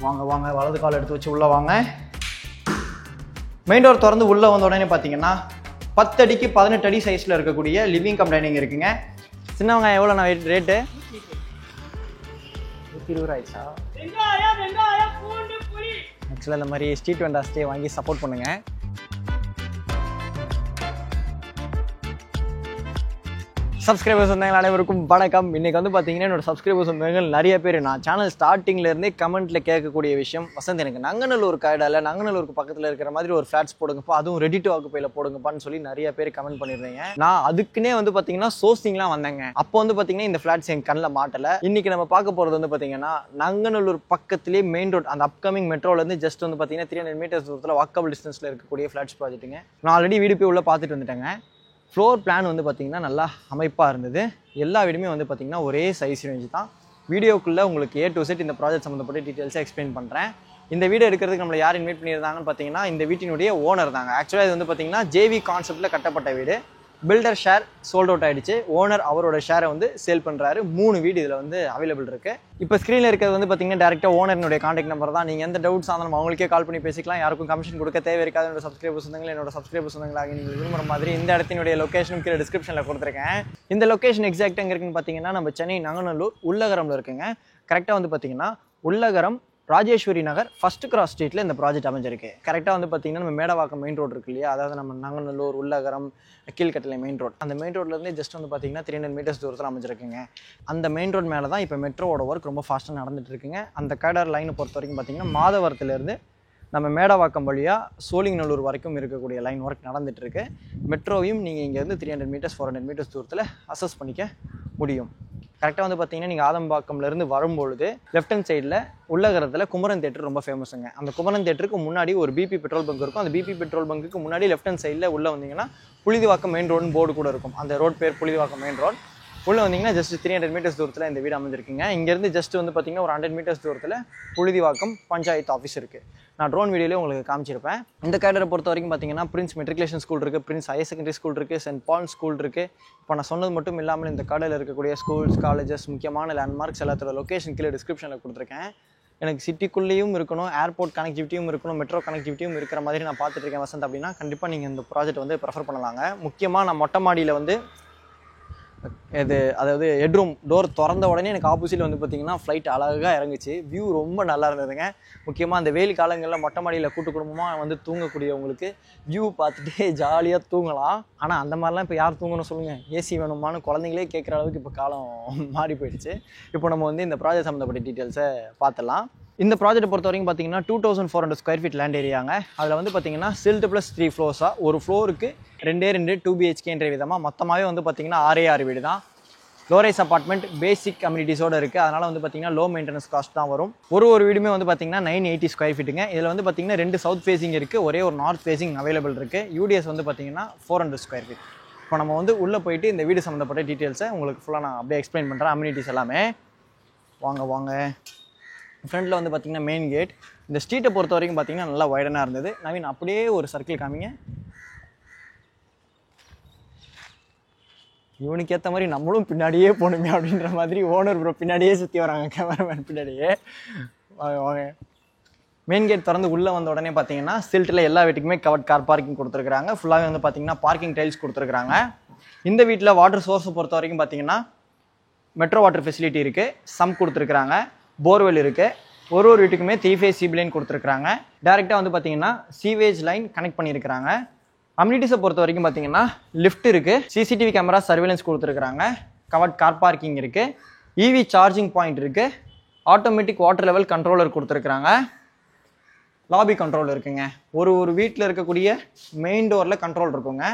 வாங்க வாங்க, வலது கால் எடுத்து வச்சு உள்ளே வாங்க. மெயின் டோர் திறந்து உள்ளே வந்த உடனே பார்த்தீங்கன்னா 10 அடிக்கு 18 அடி சைஸில் இருக்கக்கூடிய லிவிங் கம் டைனிங் இருக்குங்க. சின்ன வெங்காயம் எவ்வளோ நான் ரேட்டு? 120 ஆயிடுச்சா? ஆக்சுவலாக இந்த மாதிரி ஸ்ட்ரீட் வெண்டாஸ்டே வாங்கி சப்போர்ட் பண்ணுங்கள். சப்ஸ்கிரைபர்ஸ் வந்தாங்க அனைவருக்கும் வணக்கம். இன்றைக்கி வந்து பார்த்தீங்கன்னா என்னோட சப்ஸ்கிரைபர்ஸ் வந்தவங்க நிறைய பேர் நான் சேனல் ஸ்டார்டிங்லேருந்தே கமெண்ட்டில் கேட்கக்கூடிய விஷயம், வசந்த் எனக்கு நங்கநல்லூர் காய்டால நங்கநல்லூருக்கு பக்கத்தில் இருக்கிற மாதிரி ஒரு ஃப்ளாட்ஸ் போடுங்கப்பா, அதுவும் ரெடி டு ஆக்குப்பையில் போடுங்கப்பான்னு சொல்லி நிறைய பேர் கமெண்ட் பண்ணியிருந்தீங்க. நான் அதுக்குன்னே வந்து பார்த்தீங்கன்னா சோர்சிங்லாம் வந்தேங்க. அப்போ வந்து பார்த்தீங்கன்னா இந்த ஃப்ளாட்ஸ் என் கண்ணில் மாட்டலை. இன்றைக்கி நம்ம பார்க்க போகிறது வந்து பார்த்தீங்கன்னா நங்கநல்லூர் பக்கத்துலேயே மெயின் ரோட், அந்த அப்கமிங் மெட்ரோலேருந்து ஜஸ்ட் வந்து பார்த்தீங்கன்னா 300 மீட்டர்ஸ் தூரத்தில் வாக்கபிள் டிஸ்டன்ஸில் இருக்கக்கூடிய ஃப்ளாட்ஸ் ப்ராஜெக்ட்டுங்க. நான் ஆல்ரெடி வீடு போய் உள்ளே பார்த்துட்டு வந்துட்டேங்க. ஃப்ளோர் பிளான் வந்து பார்த்திங்கன்னா நல்லா அமைப்பாக இருந்தது. எல்லா வீடுமே வந்து பார்த்திங்கன்னா ஒரே சைஸ் ரேஞ்சு தான். வீடியோக்குள்ளே உங்களுக்கு A to Z இந்த ப்ராஜெக்ட் சம்மந்தப்பட்ட டீட்டெயில்ஸை எக்ஸ்பிளைன் பண்ணுறேன். இந்த வீடியோ எடுக்கிறதுக்கு நம்மளை யார் இன்வைட் பண்ணியிருந்தாங்கன்னு பார்த்தீங்கன்னா இந்த வீட்டினுடைய ஓனர் தாங்க. ஆக்சுவலாக இது வந்து பார்த்திங்கன்னா JV கான்செப்ட்டில் கட்டப்பட்ட வீடு. பில்டர் ஷேர் சோல்ட் அவுட் ஆகிடுச்சு. ஓனர் அவரோட ஷேரை வந்து சேல் பண்ணுறாரு. 3 வீடு இதில் வந்து அவைலபிள் இருக்குது. இப்போ ஸ்க்ரீனில் இருக்கிறது வந்து பார்த்திங்கன்னா டேரெக்டாக ஓனரினுடைய கான்டாக்ட் நம்பர் தான். நீங்கள் எந்த டவுட்ஸ் ஆனாலும் அவங்களுக்கே கால் பண்ணி பேசிக்கலாம். யாருக்கும் கமிஷன் கொடுக்க தேவை இருக்காது. என்னோட சப்ஸ்கிரைபர்ஸ் சொந்தங்களாக நீங்கள் விரும்புகிற மாதிரி இந்த இடத்தினுடைய லொக்கேஷனும் கீழே டிஸ்கிரிப்ஷனில் கொடுத்துருக்கேன். இந்த லொக்கேஷன் எக்ஸாக்ட் எங்கே இருக்குன்னு பார்த்தீங்கன்னா நம்ம சென்னை நங்கநல்லூர் உள்ளகரமில் இருக்குங்க. கரெக்டாக வந்து பார்த்திங்கன்னா உள்ளகரம் ராஜேஸ்வரி நகர் ஃபர்ஸ்ட் கிராஸ் ஸ்ட்ரீட்டில் இந்த ப்ராஜெக்ட் அமைஞ்சிருக்கு. கரெக்டாக வந்து பார்த்திங்கன்னா நம்ம மேடவாக்கம் மெயின் ரோடு இருக்கு இல்லையா, அதாவது நம்ம நங்கநல்லூர் உள்ளகரம் கீழ்கட்டளை மெயின் ரோட், அந்த மெயின் ரோட்லேருந்து ஜஸ்ட் வந்து பார்த்திங்கன்னா 300 மீட்டர்ஸ் தூரத்தில் அமைஞ்சிருக்குங்க. அந்த மெயின் ரோட் மேலே தான் இப்போ மெட்ரோவோட ஒர்க் ரொம்ப ஃபாஸ்ட்டாக நடந்துட்டு இருக்குங்க. அந்த காரிடார் லைனை பொறுத்த வரைக்கும் பார்த்திங்கன்னா மாதவரத்துலேருந்து நம்ம மேடவாக்கம் வழியாக சோழிங்கநல்லூர் வரைக்கும் இருக்கக்கூடிய லைன் ஒர்க் நடந்துகிட்ருக்கு. மெட்ரோவையும் நீங்கள் இங்கேருந்து 300 மீட்டர்ஸ் 400 மீட்டர்ஸ் தூரத்தில் அசஸ் பண்ணிக்க முடியும். கரெக்டாக வந்து பார்த்தீங்கன்னா நீங்கள் ஆதம்பாக்கம்லேருந்து வரும்பொழுது லெஃப்ட் ஹேண்ட் சைடில் உள்ளகரத்தில் குமரன் தேட்டர் ரொம்ப ஃபேமஸுங்க. அந்த குமரன் தேட்டருக்கு முன்னாடி ஒரு BP பெட்ரோல் பங்க் இருக்கும். அந்த BP பெட்ரோல் பங்குக்கு முன்னாடி லெஃப்ட் ஹேண்ட் சைடில் உள்ளே வந்தீங்கன்னா புழுதிவாக்கம் மெயின் ரோடுன்னு போர்டு கூட இருக்கும். அந்த ரோட் பேர் புழுதிவாக்கம் மெயின் ரோட். உள்ளே வந்தீங்கன்னா ஜஸ்ட் 300 மீட்டர்ஸ் தூரத்தில் இந்த வீடு அமைஞ்சிருக்குங்க. இங்கேருந்து ஜஸ்ட் வந்து பார்த்தீங்கன்னா ஒரு 100 மீட்டர்ஸ் தூரத்தில் புழுதிவாக்கம் பஞ்சாயத்து ஆஃபீஸ் இருக்குது. நான் ட்ரோன் வீடியோலேயே உங்களுக்கு காமிச்சிருப்பேன். இந்த காரிடாரை பொறுத்த வரைக்கும் பார்த்தீங்கன்னா பிரின்ஸ் மெட்ரிகுலேஷன் ஸ்கூல் இருக்குது, பிரின்ஸ் ஹையர் செகண்டரி ஸ்கூல் இருக்குது, சென்ட் பால் ஸ்கூல் இருக்குது. இப்போ நான் சொன்னது மட்டும் இல்லாமல் இந்த காரிடாரில் இருக்கக்கூடிய ஸ்கூல்ஸ், காலேஜஸ், முக்கியமான லேண்ட்மார்க்ஸ் எல்லாத்தோட லொக்கேஷன் கீழே டிஸ்கிரிப்ஷனில் கொடுத்துருக்கேன். எனக்கு சிட்டிக்குள்ளேயும் இருக்கணும், ஏர்போர்ட் கனெக்டிவிட்டியும் இருக்கணும், மெட்ரோ கனெக்டிவிட்டியும் இருக்கிற மாதிரி நான் பார்த்துட்டு இருக்கேன் வசந்த் அப்படின்னா கண்டிப்பாக நீங்கள் இந்த ப்ராஜெக்ட் வந்து ப்ரெஃபர் பண்ணலாங்க. முக்கியமாக நான் மொட்டை மாடியில் வந்து அதாவது ஹெட்ரூம் டோர் திறந்த உடனே எனக்கு ஆப்போசிட்டில் வந்து பார்த்திங்கன்னா ஃப்ளைட் அழகாக இறங்குச்சு. வியூ ரொம்ப நல்லா இருந்ததுங்க. முக்கியமாக அந்த வெயில் காலங்களில் மொட்டை மாடியில் கூட்டு குடும்பமாக வந்து தூங்கக்கூடியவங்களுக்கு வியூ பார்த்துட்டே ஜாலியாக தூங்கலாம். ஆனால் அந்த மாதிரிலாம் இப்போ யார் தூங்கணும் சொல்லுங்கள்? ஏசி வேணுமான்னு குழந்தைங்களே கேட்குற அளவுக்கு இப்போ காலம் மாறி போயிடுச்சு. இப்போ நம்ம வந்து இந்த ப்ராஜெக்ட் சம்மந்தப்பட்ட டீட்டெயில்ஸை பார்த்துலாம். இந்த ப்ராஜெக்ட் பொறுத்த வரைக்கும் பார்த்தீங்கன்னா 2400 ஸ்கொயர் ஃபீட் லேண்ட் ஏரியாங்க. அதில் வந்து பார்த்தீங்கன்னா சில்ட் ப்ளஸ் 3 ஃப்ளோர்ஸாக ஒரு ஃப்ளோருக்கு 2 2 2BHK என்ற விதமாக மொத்தமாகவே வந்து பார்த்தீங்கன்னா 6 வீடு தான். லோரைஸ் அப்பார்ட்மெண்ட் பேசிக் கம்யூனிட்டிஸோடு இருக்குது. அதனால் வந்து பார்த்தீங்கன்னா லோ மெயின்டெனன்ஸ் காஸ்ட் தான் வரும். ஒரு வீடுமே வந்து பார்த்தீங்கன்னா 980 ஸ்கொயர் ஃபீட்டுங்க. இதில் வந்து பார்த்தீங்கன்னா 2 சவுத் ஃபேஸிங் இருக்குது, ஒரே ஒரு நார்த் ஃபேஸிங் அவைலபிள் இருக்குது. UDS வந்து பார்த்தீங்கன்னா 400 ஸ்கொயர் ஃபீட். இப்போ நம்ம வந்து உள்ளே போயிட்டு இந்த வீடு சம்மந்தப்பட்ட டீட்டெயில்ஸை உங்களுக்கு ஃபுல்லாக நான் அப்படியே எக்ஸ்பிளைன் பண்ணுறேன். அம்யூனிட்டிஸ் எல்லாமே வாங்க. ஃப்ரண்ட்டில் வந்து பார்த்திங்கன்னா மெயின் கேட். இந்த ஸ்ட்ரீட்டை பொறுத்த வரைக்கும் பார்த்திங்கன்னா நல்லா வைடனாக இருந்தது. நவீன் அப்படியே ஒரு சர்க்கிள் காமிங்க. இவனுக்கு ஏற்ற மாதிரி நம்மளும் பின்னாடியே போகணுமே அப்படின்ற மாதிரி ஓனர் ப்ரோ பின்னாடியே சுற்றி வராங்க, கேமராமேன் பின்னாடியே. வாங்க. மெயின் கேட் திறந்து உள்ளே வந்த உடனே பார்த்தீங்கன்னா சில்ட்டில் எல்லா வீட்டுக்குமே கவர்ட் கார் பார்க்கிங் கொடுத்துருக்குறாங்க. ஃபுல்லாகவே வந்து பார்த்திங்கன்னா பார்க்கிங் டைல்ஸ் கொடுத்துருக்குறாங்க. இந்த வீட்டில் வாட்டர் சோர்ஸை பொறுத்த வரைக்கும் பார்த்திங்கன்னா மெட்ரோ வாட்டர் ஃபெசிலிட்டி இருக்குது, சம் கொடுத்துருக்குறாங்க, போர்வெல் இருக்குது. ஒரு வீட்டுக்குமே 3 ஃபேஸ் சீப் லைன் கொடுத்துருக்குறாங்க. டேரெக்டாக வந்து பார்த்தீங்கன்னா சீவேஜ் லைன் கனெக்ட் பண்ணியிருக்கிறாங்க. அம்யூனிட்டிஸை பொறுத்த வரைக்கும் பார்த்தீங்கன்னா லிஃப்ட் இருக்குது, CCTV கேமரா சர்வேலன்ஸ் கொடுத்துருக்குறாங்க, கவர்ட் கார் பார்க்கிங் இருக்குது, EV சார்ஜிங் பாயிண்ட் இருக்குது, ஆட்டோமேட்டிக் வாட்டர் லெவல் கண்ட்ரோலர் கொடுத்துருக்குறாங்க, லாபி கண்ட்ரோல் இருக்குங்க. ஒரு வீட்டில் இருக்கக்கூடிய மெயின் டோரில் கண்ட்ரோல் இருக்குங்க.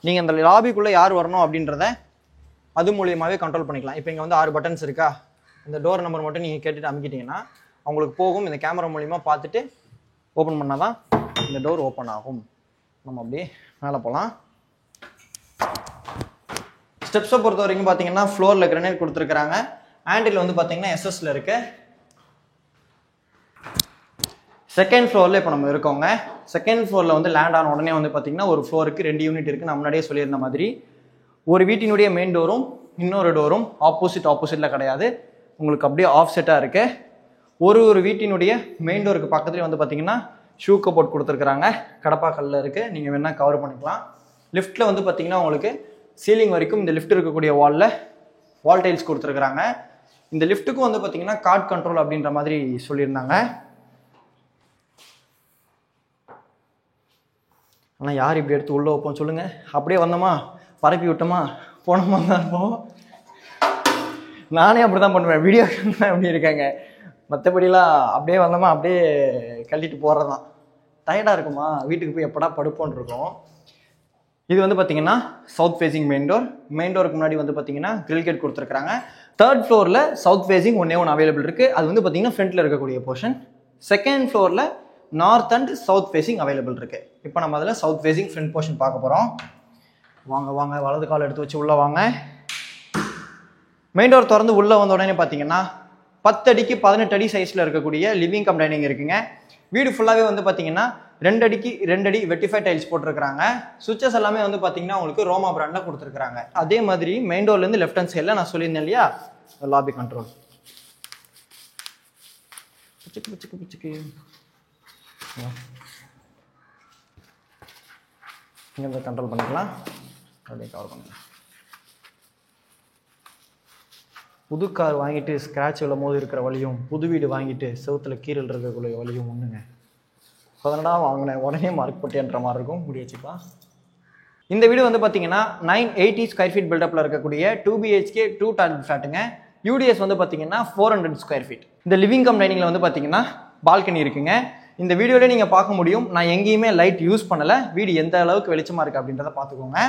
நீங்கள் அந்த லாபிக்குள்ளே யார் வரணும் அப்படின்றத அது மூலியமாகவே கண்ட்ரோல் பண்ணிக்கலாம். இப்போ இங்கே வந்து 6 பட்டன்ஸ் இருக்கா, இந்த டோர் நம்பர் மட்டும் நீங்கள் கேட்டுட்டு அமுக்கிட்டீங்கன்னா அவங்களுக்கு போகும். இந்த கேமரா மூலியமாக பார்த்துட்டு ஓப்பன் பண்ணால் தான் இந்த டோர் ஓப்பன் ஆகும். நம்ம அப்படியே மேலே போகலாம். ஸ்டெப்ஸை பொறுத்த வரைக்கும் பார்த்தீங்கன்னா ஃப்ளோரில் கிரனைட் கொடுத்துருக்குறாங்க. ஹேண்டில் வந்து பார்த்தீங்கன்னா SS இருக்குது. செகண்ட் ஃப்ளோரில் இப்போ நம்ம இருக்கோங்க. செகண்ட் ஃப்ளோரில் வந்து லேண்ட் ஆன உடனே வந்து பார்த்தீங்கன்னா ஒரு ஃப்ளோருக்கு 2 யூனிட் இருக்குது. நான் முன்னாடியே சொல்லியிருந்த மாதிரி ஒரு வீட்டினுடைய மெயின் டோரும் இன்னொரு டோரும் ஆப்போசிட்டில் கிடையாது, உங்களுக்கு அப்படியே ஆஃப் செட்டாக இருக்குது. ஒரு வீட்டினுடைய மெயின் டோருக்கு பக்கத்துலேயே வந்து பார்த்தீங்கன்னா ஷூ கபோர்ட் கொடுத்துருக்குறாங்க. கடப்பாக்கல்ல இருக்குது, நீங்கள் வேணால் கவர் பண்ணிக்கலாம். லிஃப்ட்டில் வந்து பார்த்தீங்கன்னா உங்களுக்கு சீலிங் வரைக்கும் இந்த லிஃப்ட் இருக்கக்கூடிய வால் டைல்ஸ் கொடுத்துருக்குறாங்க. இந்த லிஃப்ட்டுக்கும் வந்து பார்த்தீங்கன்னா கார்ட் கண்ட்ரோல் அப்படின்ற மாதிரி சொல்லியிருந்தாங்க. ஆனால் யார் இப்படி எடுத்து உள்ளே வைப்போம் சொல்லுங்கள்? அப்படியே வந்தோமா, பரப்பி விட்டோமா, போனோமா தான் இருப்போம். நானே அப்படி தான் பண்ணுவேன், வீடியோ அப்படி இருக்காங்க. மற்றபடிலாம் அப்படியே வந்தோமா அப்படியே கழட்டிட்டு போகிறது தான். டயர்டாக இருக்குமா, வீட்டுக்கு போய் எப்படா படுப்போன்னு இருக்கும். இது வந்து பார்த்தீங்கன்னா சவுத் ஃபேஸிங் மெயின் டோருக்கு முன்னாடி வந்து பார்த்தீங்கன்னா கிரில் கேட் கொடுத்துருக்காங்க. 3rd ஃப்ளோரில் சவுத் ஃபேஸிங் ஒன்று அவைலபிள் இருக்குது. அது வந்து பார்த்தீங்கன்னா ஃப்ரண்ட்டில் இருக்கக்கூடிய போர்ஷன். 2nd ஃப்ளோரில் north and south facing available இருக்குது. இப்போ நம்ம அதில் சவுத் ஃபேஸிங் ஃப்ரண்ட் போர்ஷன் பார்க்க போகிறோம். வாங்க வலது கால் எடுத்து வச்சு உள்ளே வாங்க. மெயின் டோர் திறந்து உள்ளே வந்த உடனே பார்த்தீங்கன்னா 10 அடிக்கு 18 அடி சைஸில் இருக்கக்கூடிய லிவிங் கம் டைனிங் இருக்குங்க. வீடு ஃபுல்லாகவே வந்து பார்த்தீங்கன்னா 2 அடிக்கு 2 அடி வெட்டிஃபை டைல்ஸ் போட்டிருக்கிறாங்க. சுவிச்சஸ் எல்லாமே வந்து பார்த்தீங்கன்னா உங்களுக்கு ரோமா பிராண்டில் கொடுத்துருக்காங்க. அதே மாதிரி மெயின் டோர்லேருந்து லெஃப்ட் ஹேண்ட் சைடில் நான் சொல்லியிருந்தேன் இல்லையா, லாபி கண்ட்ரோல். இங்கே கண்ட்ரோல் பண்ணிக்கலாம், அப்படியே கவர் பண்ணிக்கலாம். புது கார் வாங்கிட்டு ஸ்க்ராட்ச் விழும் போது இருக்கிற வழியும், புது வீடு வாங்கிட்டு செவுத்தில் கீரல் இருக்கக்கூடிய வழியும் ஒன்றுங்க. அதனடா வாங்கினேன் உடனே மார்க் போட்டேன்ற மாதிரி இருக்கும். முடி வச்சுக்கலாம். இந்த வீடு வந்து பார்த்தீங்கன்னா 980 ஸ்கொயர் ஃபீட் பில்டப்பில் இருக்கக்கூடிய 2 BHK 2 டாய்லெட் ஃப்ளாட்டுங்க. யூடிஎஸ் வந்து பார்த்தீங்கன்னா 400 ஸ்கொயர் ஃபீட். இந்த லிவிங் கம் டைனிங்கில் வந்து பார்த்தீங்கன்னா பால்கனி இருக்குங்க. இந்த வீடியோவில் நீங்கள் பார்க்க முடியும், நான் எங்கேயுமே லைட் யூஸ் பண்ணலை. வீடு எந்த அளவுக்கு வெளிச்சமாக இருக்குது அப்படின்றத பார்த்துக்கோங்க.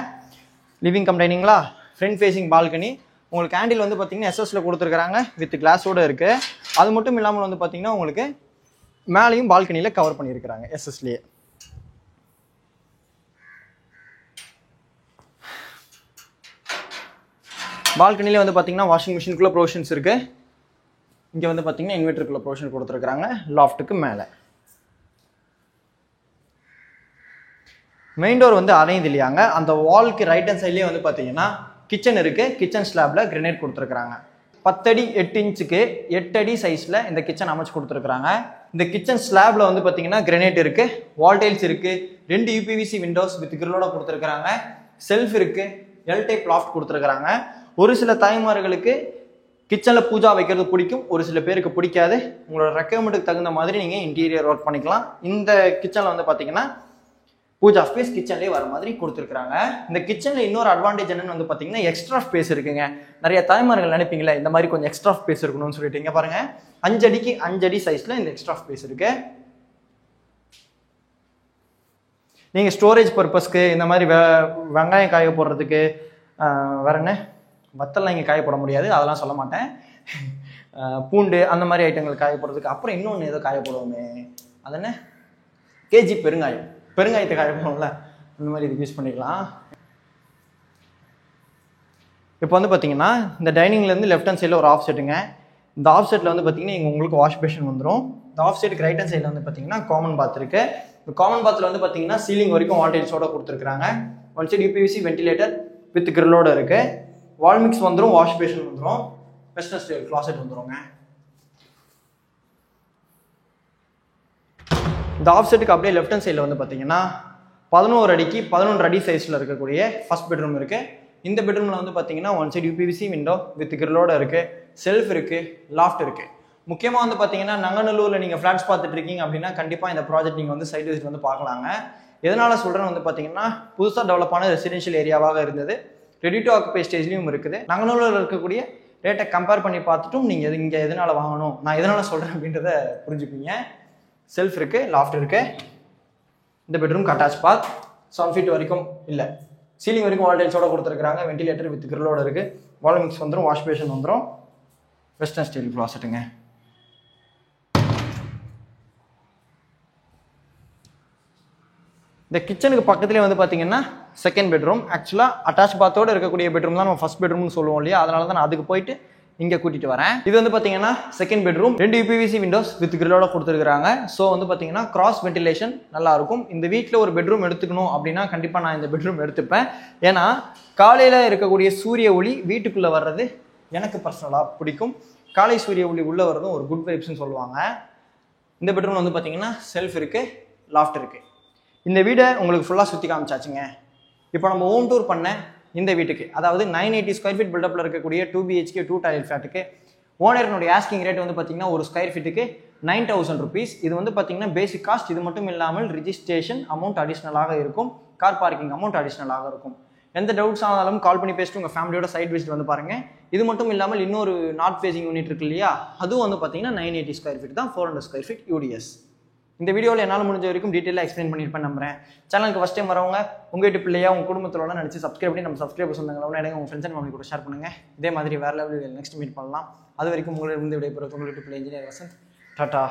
லிவிங் கம் டைனிங்களா, ஃப்ரண்ட் ஃபேஸிங் பால்கனி. உங்களுக்கு ஹேண்டில் வந்து பார்த்தீங்கன்னா எஸ்எஸ்ல கொடுத்துருக்காங்க, வித் கிளாஸோடு இருக்குது. அது மட்டும் இல்லாமல் வந்து பார்த்தீங்கன்னா உங்களுக்கு மேலேயும் பால்கனியில் கவர் பண்ணியிருக்கிறாங்க எஸ்எஸ்லேயே. பால்கனியில் வந்து பார்த்தீங்கன்னா வாஷிங் மிஷினுக்குள்ள ப்ரொவிஷன்ஸ் இருக்குது. இங்கே வந்து பார்த்தீங்கன்னா இன்வெர்ட்டருக்குள்ள ப்ரொவிஷன் கொடுத்துருக்காங்க லாஃப்ட்டுக்கு மேலே. மெயின் டோர் வந்து அரையுது இல்லையாங்க, அந்த வால்க்கு ரைட் ஹேண்ட் சைட்லேயே வந்து பார்த்தீங்கன்னா கிச்சன் இருக்குது. கிச்சன் ஸ்லாப்ல கிரனைட் கொடுத்துருக்காங்க. 10 அடி 8 இன்ச்சுக்கு 8 அடி சைஸில் இந்த கிச்சன் அமைச்சு கொடுத்துருக்காங்க. இந்த கிச்சன் ஸ்லாப்ல வந்து பார்த்தீங்கன்னா கிரனைட் இருக்குது, வால் டைல்ஸ் இருக்குது, 2 UPVC விண்டோஸ் வித் கிரிலோட கொடுத்துருக்காங்க, செல்ஃப் இருக்குது, எல் டைப் லாஃப்ட் கொடுத்துருக்காங்க. ஒரு சில தாய்மார்களுக்கு கிச்சனில் பூஜா வைக்கிறது பிடிக்கும், ஒரு சில பேருக்கு பிடிக்காது. உங்களோட ரெக்குயர்மெண்ட்டுக்கு தகுந்த மாதிரி நீங்கள் இன்டீரியர் ஒர்க் பண்ணிக்கலாம். இந்த கிச்சனில் வந்து பார்த்தீங்கன்னா பூஜா ஸ்பேஸ் கிச்சன்லேயே வர மாதிரி கொடுத்துருக்காங்க. இந்த கிச்சனில் இன்னொரு அட்வான்டேஜ் என்னன்னு வந்து பார்த்தீங்கன்னா எக்ஸ்ட்ரா ஸ்பேஸ் இருக்குங்க. நிறைய தாய்மார்கள் நினைப்பீங்களா இந்த மாதிரி கொஞ்சம் எக்ஸ்ட்ரா ஸ்பேஸ் இருக்கணும்னு சொல்லிட்டு. இங்கே பாருங்க, 5 அடிக்கு 5 அடி சைஸில் இந்த எக்ஸ்ட்ரா ஸ்பேஸ் இருக்கு. நீங்கள் ஸ்டோரேஜ் பர்பஸ்க்கு இந்த மாதிரி வெங்காயம் காய போடுறதுக்கு, வேற என்ன வத்தல்லாம் இங்கே காய போட முடியாது, அதெல்லாம் சொல்ல மாட்டேன். பூண்டு அந்த மாதிரி ஐட்டங்கள் காய போடுறதுக்கு. அப்புறம் இன்னொன்று ஏதோ காய போடுவோமே, அது என்ன, கேஜி பெருங்காயத்தை காய போடுவோம்ல, அந்த மாதிரி இதுக்கு யூஸ் பண்ணிக்கலாம். இப்போ வந்து பார்த்தீங்கன்னா இந்த டைனிங்லேருந்து லெஃப்ட் ஹேண்ட் சைடில் ஒரு ஆஃப் செட்டுங்க. இந்த ஆஃப் செட்டில் வந்து பார்த்தீங்கன்னா இங்கே உங்களுக்கு வாஷ் பேஷன் வந்துடும். இந்த ஆஃப் செட்டுக்கு ரைட் ஹேண்ட் சைடில் வந்து பார்த்தீங்கன்னா காமன் பாத் இருக்குது. இந்த காமன் பாத்தில் வந்து பார்த்தீங்கன்னா சீலிங் வரைக்கும் வால் டைல்ஸோட கொடுத்துருக்காங்க. One side UPVC ventilator with கிரிலோட இருக்குது. வால் மிக்ஸ் வந்துடும், வாஷ் பேஷன் வந்துடும், வெஸ்டர்ன் ஸ்டைல் கிளாசெட் வந்துடுங்க. இந்த ஆஃப் செட்டுக்கு அப்படியே லெஃப்ட் ஹேண்ட் சைடில் வந்து பார்த்தீங்கன்னா 11 அடிக்கு 11 அடி சைஸில் இருக்கக்கூடிய ஃபர்ஸ்ட் பெட்ரூம் இருக்குது. இந்த பெட்ரூமில் வந்து பார்த்தீங்கன்னா one side UPVC window with கிரிலோட இருக்குது, செல்ஃப் இருக்குது, லாஃப்ட் இருக்குது. முக்கியமாக வந்து பார்த்தீங்கன்னா நங்கநல்லூரில் நீங்கள் ஃப்ளாட்ஸ் பார்த்துட்டு இருக்கீங்க அப்படின்னா கண்டிப்பாக இந்த ப்ராஜெக்ட் நீங்கள் வந்து சைட் விசிட் வந்து பார்க்கலாங்க. எதனால் சொல்கிறேன்னு வந்து பார்த்தீங்கன்னா புதுசாக டெவலப்பான ரெசிடென்ஷியல் ஏரியாவாக இருந்தது, ரெடி டு ஆக்குபை ஸ்டேஜ்லையும் இருக்குது. நங்கநல்லூரில் இருக்கக்கூடிய ரேட்டை கம்பேர் பண்ணி பார்த்துட்டும் நீங்கள் இங்கே எதனால் வாங்கணும், நான் எதனால் சொல்கிறேன் அப்படின்றத புரிஞ்சுப்பீங்க. செல்ஃப் இருக்குது, லாஃப்ட் இருக்குது. இந்த பெட்ரூம் அட்டாச் பாத், 7 ஃபீட் வரைக்கும் இல்லை, சீலிங் வரைக்கும் வால் டைல்ஸோட கொடுத்துருக்காங்க, வென்டிலேட்டர் வித் கிரிலோட இருக்குது, வால் மிக்ஸ் வந்துடும், வாஷ் பேஷன் வந்துடும், வெஸ்டர்ன் ஸ்டைல் கிளாசெட்டுங்க. இந்த கிச்சனுக்கு பக்கத்துலேயே வந்து பார்த்தீங்கன்னா செகண்ட் பெட்ரூம். ஆக்சுவலாக அட்டாச் பாத்தோடு இருக்கக்கூடிய பெட்ரூம் தான் நம்ம ஃபர்ஸ்ட் பெட்ரூம்னு சொல்லுவோம் இல்லையா, அதனால தான் நான் அதுக்கு போயிட்டு இங்கே கூட்டிகிட்டு வரேன். இது வந்து பார்த்தீங்கன்னா second bedroom, 2 UPVC windows with கிரிலோட கொடுத்துருக்காங்க. ஸோ வந்து பார்த்தீங்கன்னா கிராஸ் வென்டிலேஷன் நல்லா இருக்கும். இந்த வீட்டில் ஒரு பெட்ரூம் எடுத்துக்கணும் அப்படின்னா கண்டிப்பாக நான் இந்த பெட்ரூம் எடுத்துப்பேன். ஏன்னா காலையில் இருக்கக்கூடிய சூரிய ஒளி வீட்டுக்குள்ளே வர்றது எனக்கு பர்சனலாக பிடிக்கும். காலை சூரிய ஒளி உள்ளே வரதும் ஒரு குட் வைப்ஸ்னு சொல்லுவாங்க. இந்த பெட்ரூம் வந்து பார்த்தீங்கன்னா செல்ஃப் இருக்குது, லாஃப்ட் இருக்குது. இந்த வீடை உங்களுக்கு ஃபுல்லாக சுற்றி காமிச்சாச்சுங்க. இப்போ நம்ம ஹோம் டூர் பண்ண இந்த வீட்டுக்கு, அதாவது 980 ஸ்கொயர் ஃபீட் பில்டப்பில் இருக்கக்கூடிய 2 BHK 2 டாய்லெட் ஃப்ளாட்டுக்கு ஓனர்னுடைய ஆஸ்கிங் ரேட் வந்து பார்த்தீங்கன்னா ஒரு ஸ்கொயர் ஃபீட்டுக்கு 9000 rupees. இது வந்து பார்த்தீங்கன்னா பேசிக் காஸ்ட். இது மட்டும் இல்லாமல் ரிஜிஸ்ட்ரேஷன் அமௌண்ட் அடிஷ்னலாக இருக்கும், கார் பார்க்கிங் அமௌண்ட் அடிஷ்னலாக இருக்கும். எந்த டவுட்ஸ் ஆனாலும் கால் பண்ணி பேசிட்டு உங்கள் ஃபேமிலியோட சைட் விசிட் வந்து பாருங்கள். இது மட்டும் இல்லாமல் இன்னொரு நார்த் ஃபேசிங் யூனிட் இருக்கு இல்லையா, அதுவும் வந்து பார்த்தீங்கன்னா 980 ஸ்கொயர் ஃபீட் தான், 400 ஸ்கொயர் ஃபீட் UDS. இந்த வீடியோவில் என்னால் முடிஞ்ச வரைக்கும் டீட்டெயிலாக எக்ஸ்பிளைன் பண்ணியிருப்பேன் நம்புறேன். சேனலுக்கு ஃபஸ்ட் டைம் வரவங்க உங்கள் வீட்டு பிள்ளையா உங்கள் குடும்பத்தோட நினச்சி சப்ஸ்கிரைப் பண்ணி நம்ம சப்ஸ்கிரைபர் சொந்தங்களோட எனக்கு உங்கள் ஃப்ரெண்ட்ஸ் அண்ட் ஃபேமிலி கூட ஷேர் பண்ணுங்கள். இதே மாதிரி வேறு லெவலில் நெக்ஸ்ட் மீட் பண்ணலாம். அது வரைக்கும் உங்களிடம் விடைபெறுவது உங்கள் வீட்டு பிள்ளை இன்ஜினியர் வசந்த். டாடா.